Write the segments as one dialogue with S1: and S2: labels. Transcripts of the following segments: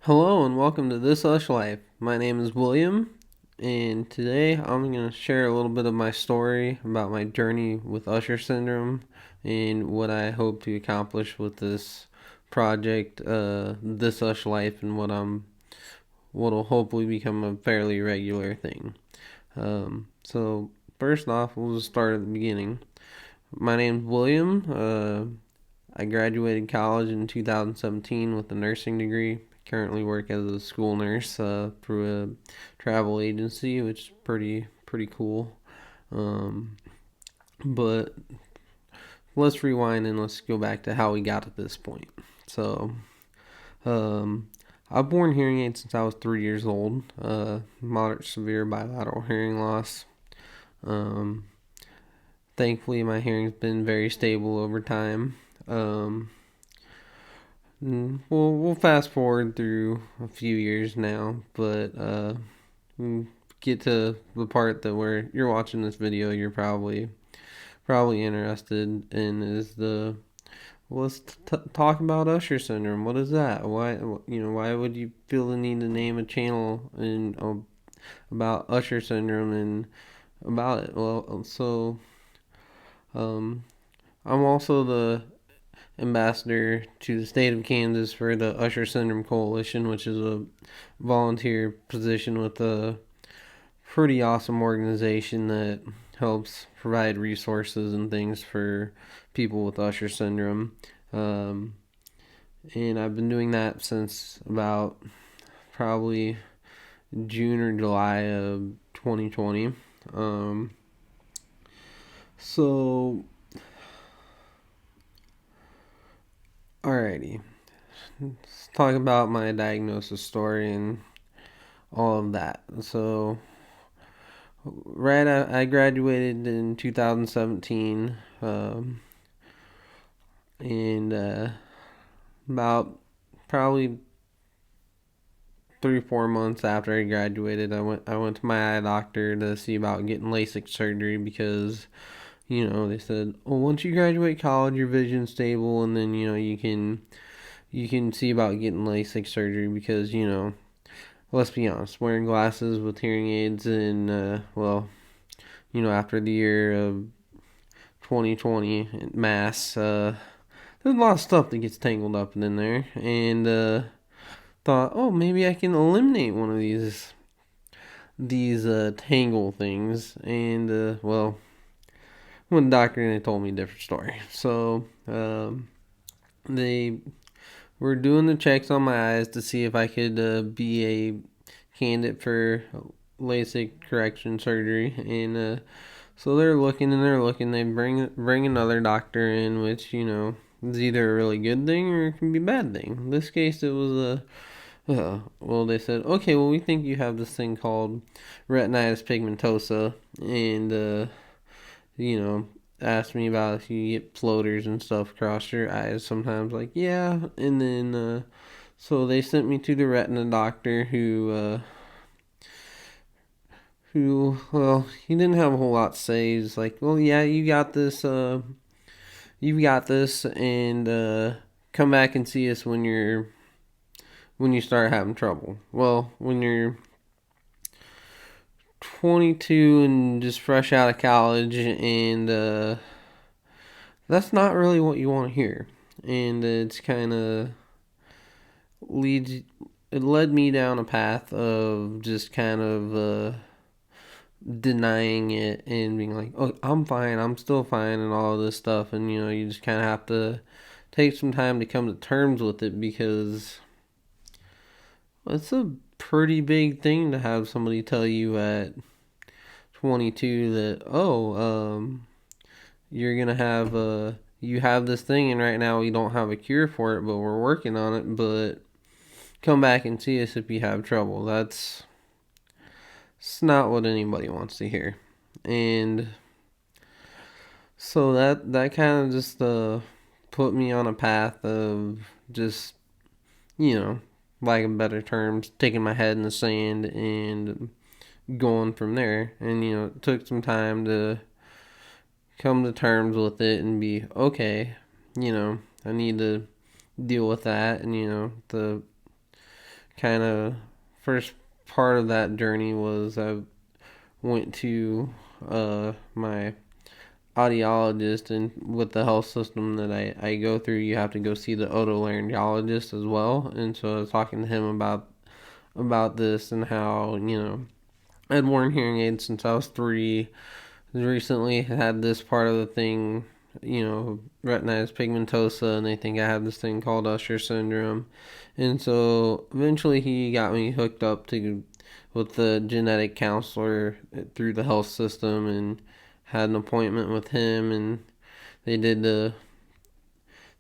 S1: Hello and welcome to This USH Life. My name is William, and today I'm going to share a little bit of my story about my journey with Usher Syndrome and what I hope to accomplish with this project, This USH Life, and what'll hopefully become a fairly regular thing. So first off, we'll just start at the beginning. My name's William. I graduated college in 2017 with a nursing degree. Currently work as a school nurse through a travel agency, which is pretty cool. Um, but let's rewind and let's go back to how we got to this point. So, um, I've worn hearing aids since I was 3 years old. Moderate severe bilateral hearing loss. Um, Thankfully, my hearing's been very stable over time. Um, we'll fast forward through a few years now, but get to the part that where you're watching this video, you're probably interested in is the let's talk about Usher syndrome. What is that? Why would you feel the need to name a channel about Usher syndrome and about it? Um, I'm also the ambassador to the state of Kansas for the Usher Syndrome Coalition, which is a volunteer position with a pretty awesome organization that helps provide resources and things for people with Usher syndrome. Um, and I've been doing that since about probably June or July of 2020. Um, so, alrighty. Let's talk about my diagnosis story and all of that. So, I graduated in 2017, and about probably 3 4 months after I graduated, I went to my eye doctor to see about getting LASIK surgery because they said, oh, once you graduate college, your vision's stable, and then you can see about getting LASIK surgery because let's be honest, wearing glasses with hearing aids and after the year of 2020 mass, there's a lot of stuff that gets tangled up in there, and thought, oh, maybe I can eliminate one of these tangle things, and went to the doctor and they told me a different story. So they were doing the checks on my eyes to see if I could be a candidate for LASIK correction surgery, and so they're looking and they're looking. They bring another doctor in, which is either a really good thing or it can be a bad thing. In this case, it was they said, okay, well, we think you have this thing called retinitis pigmentosa, and you know, asked me about if you get floaters and stuff across your eyes sometimes. Like, yeah, and then so they sent me to the retina doctor who, he didn't have a whole lot to say. He's like, well, yeah, you got this, and come back and see us when you start having trouble. Well, when you're 22 and just fresh out of college, and that's not really what you want to hear, and it's kind of leads. It led me down a path of just kind of denying it and being like, "Oh, I'm fine. I'm still fine," and all of this stuff. And you just kind of have to take some time to come to terms with it because it's a pretty big thing to have somebody tell you at 22 that, oh, you're gonna have you have this thing, and right now we don't have a cure for it, but we're working on it. But come back and see us if you have trouble. It's not what anybody wants to hear, and so that kind of just put me on a path of just like in better terms, taking my head in the sand and going from there. And it took some time to come to terms with it and be okay. I need to deal with that, and the kind of first part of that journey was I went to my audiologist, and with the health system that I go through, you have to go see the otolaryngologist as well. And so I was talking to him about this and how, I'd worn hearing aids since I was 3. Recently had this part of the thing, retinitis pigmentosa, and they think I have this thing called Usher Syndrome. And so eventually he got me hooked up to with the genetic counselor through the health system, and had an appointment with him, and they did the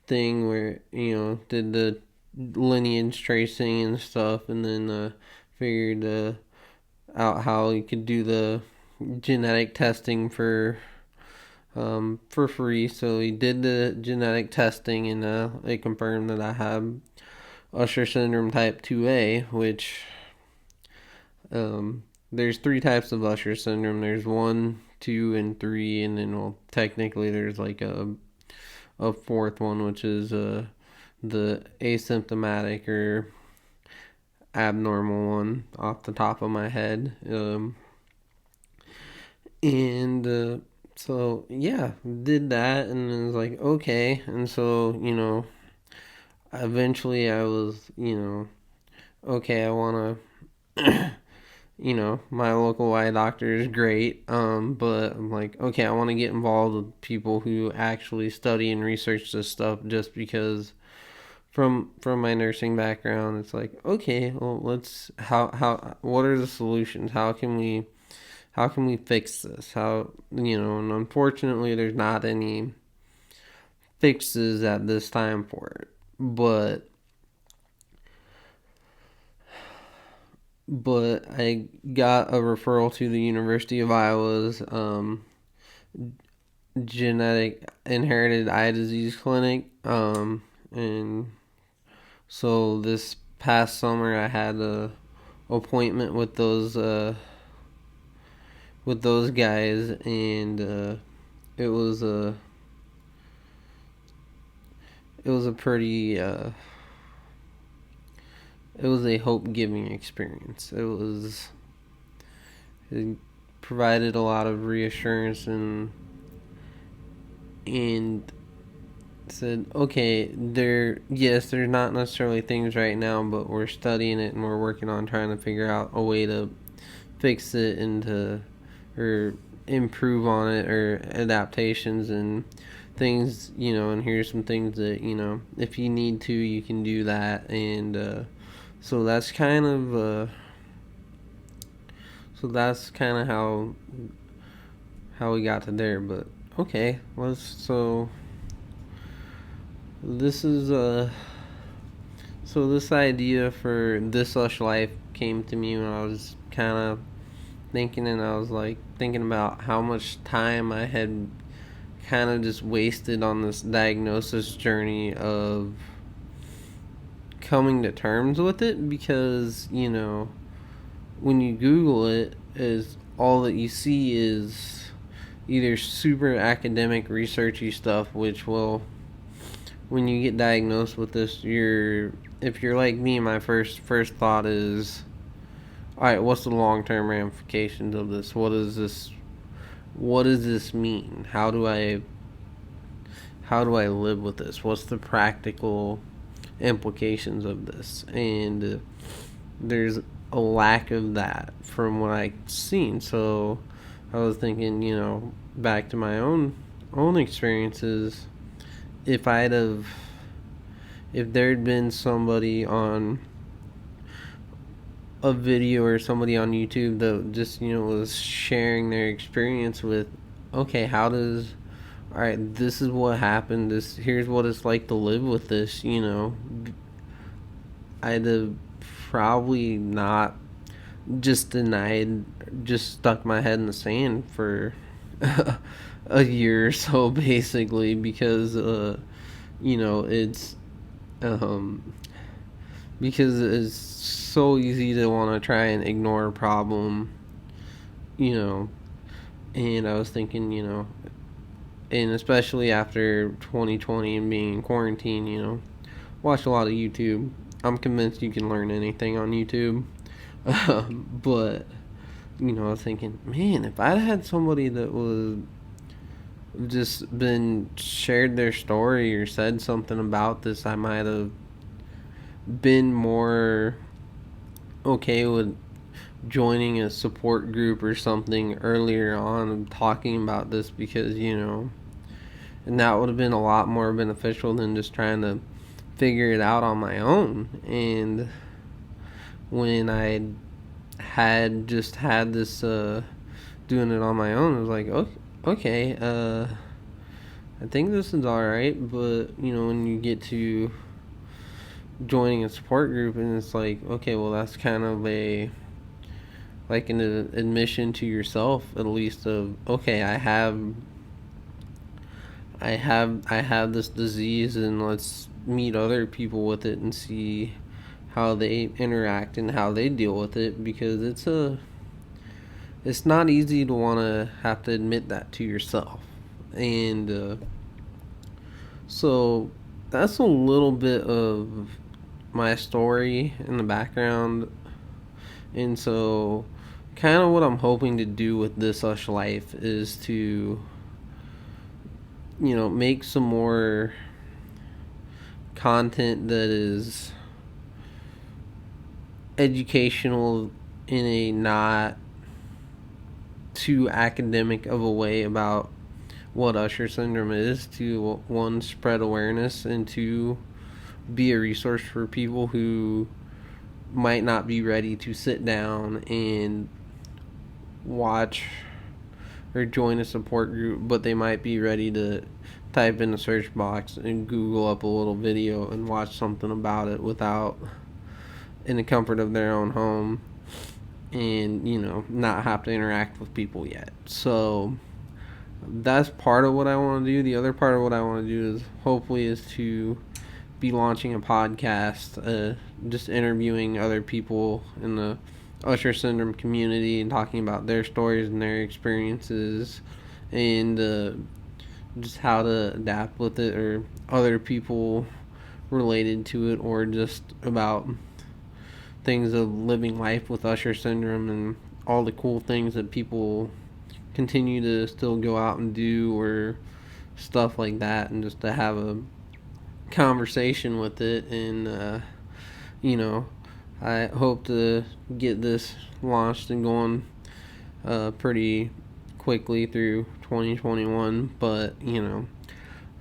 S1: thing where, did the lineage tracing and stuff, and then figured out how you could do the genetic testing for free. So he did the genetic testing, and they confirmed that I have Usher syndrome type 2A, which there's 3 types of Usher syndrome. There's 1, 2, and 3, and then, well, technically there's like a fourth one, which is the asymptomatic or abnormal one off the top of my head. And so yeah, did that, and it was like, okay. And so, eventually I was, okay, I want to my local eye doctor is great, but I'm like, okay, I want to get involved with people who actually study and research this stuff, just because from my nursing background, it's like, okay, well, let's how what are the solutions? How can we fix this? And unfortunately there's not any fixes at this time for it. But I got a referral to the University of Iowa's genetic inherited eye disease clinic, and so this past summer I had a appointment with those guys, and it was a it was a pretty it was a hope giving experience. It provided a lot of reassurance, and said, okay, there's not necessarily things right now, but we're studying it and we're working on trying to figure out a way to fix it or improve on it, or adaptations and things, and here's some things that, if you need to, you can do that. And so that's kind of how we got to there. But okay, this is this idea for This USH Life came to me when I was kind of thinking, and I was like thinking about how much time I had kind of just wasted on this diagnosis journey of coming to terms with it, because when you Google it, is all that you see is either super academic researchy stuff, which will, when you get diagnosed with this, if you're like me, my first thought is, all right, what's the long-term ramifications of this? What does this mean? How do I live with this? What's the practical implications of this? And there's a lack of that from what I've seen. So I was thinking, back to my own experiences. If there'd been somebody on a video or somebody on YouTube that just was sharing their experience with, okay, all right, this is what happened, here's what it's like to live with this, I'd have probably not just stuck my head in the sand for a year or so, basically, because it's because it's so easy to want to try and ignore a problem, and I was thinking, and especially after 2020 and being in quarantine, watched a lot of YouTube I'm convinced you can learn anything on YouTube. But I was thinking, man, if I'd had somebody that was just been shared their story or said something about this, I might have been more okay with joining a support group or something earlier on and talking about this, because and that would have been a lot more beneficial than just trying to figure it out on my own. And when I had just had this doing it on my own, I was like, okay, I think this is all right. But when you get to joining a support group, and it's like, okay, well, that's kind of a like an admission to yourself, at least, of, okay, I have this disease, and let's meet other people with it and see how they interact and how they deal with it, because it's not easy to want to have to admit that to yourself. And so that's a little bit of my story in the background. And so kind of what I'm hoping to do with This USH Life is to make some more content that is educational in a not too academic of a way about what Usher Syndrome is, to, one, spread awareness, and two, be a resource for people who might not be ready to sit down and watch or join a support group, but they might be ready to type in the search box and Google up a little video and watch something about it without, in the comfort of their own home, and not have to interact with people yet. So that's part of what I want to do. The other part of what I want to do is to be launching a podcast, just interviewing other people in the Usher Syndrome community and talking about their stories and their experiences, and just how to adapt with it, or other people related to it, or just about things of living life with Usher Syndrome and all the cool things that people continue to still go out and do, or stuff like that, and just to have a conversation with it. And I hope to get this launched and going pretty quickly through 2021. But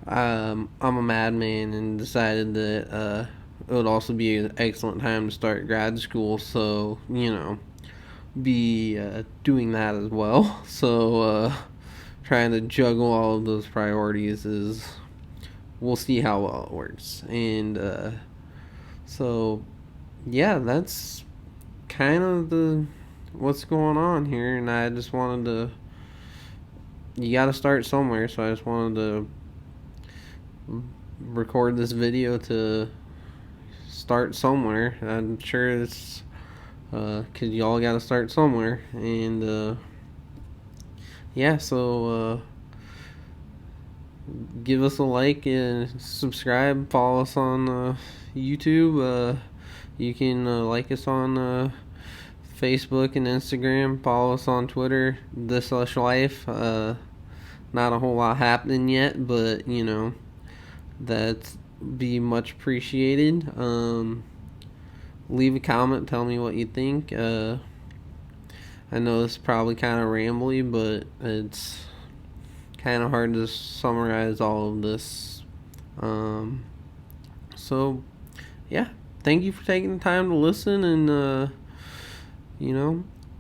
S1: I'm a madman and decided that it would also be an excellent time to start grad school, so be doing that as well. So trying to juggle all of those priorities is, we'll see how well it works. And so yeah, that's kind of the what's going on here. And I just wanted to, you got to start somewhere, so I just wanted to record this video to start somewhere. I'm sure it's because y'all got to start somewhere. And yeah, so give us a like and subscribe. Follow us on YouTube. You can like us on Facebook and Instagram. Follow us on Twitter, This USH Life. Not a whole lot happening yet, but that'd be much appreciated. Leave a comment, tell me what you think. I know this is probably kind of rambly, but it's kind of hard to summarize all of this. So yeah, thank you for taking the time to listen. And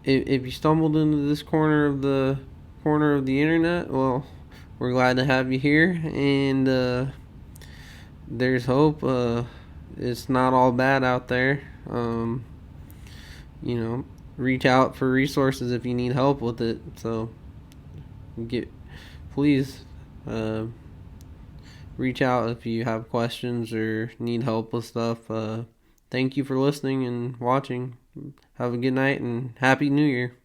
S1: if you stumbled into this corner of the internet, well, we're glad to have you here. And there's hope. It's not all bad out there. Reach out for resources if you need help with it. So please reach out if you have questions or need help with stuff. Thank you for listening and watching. Have a good night and Happy New Year.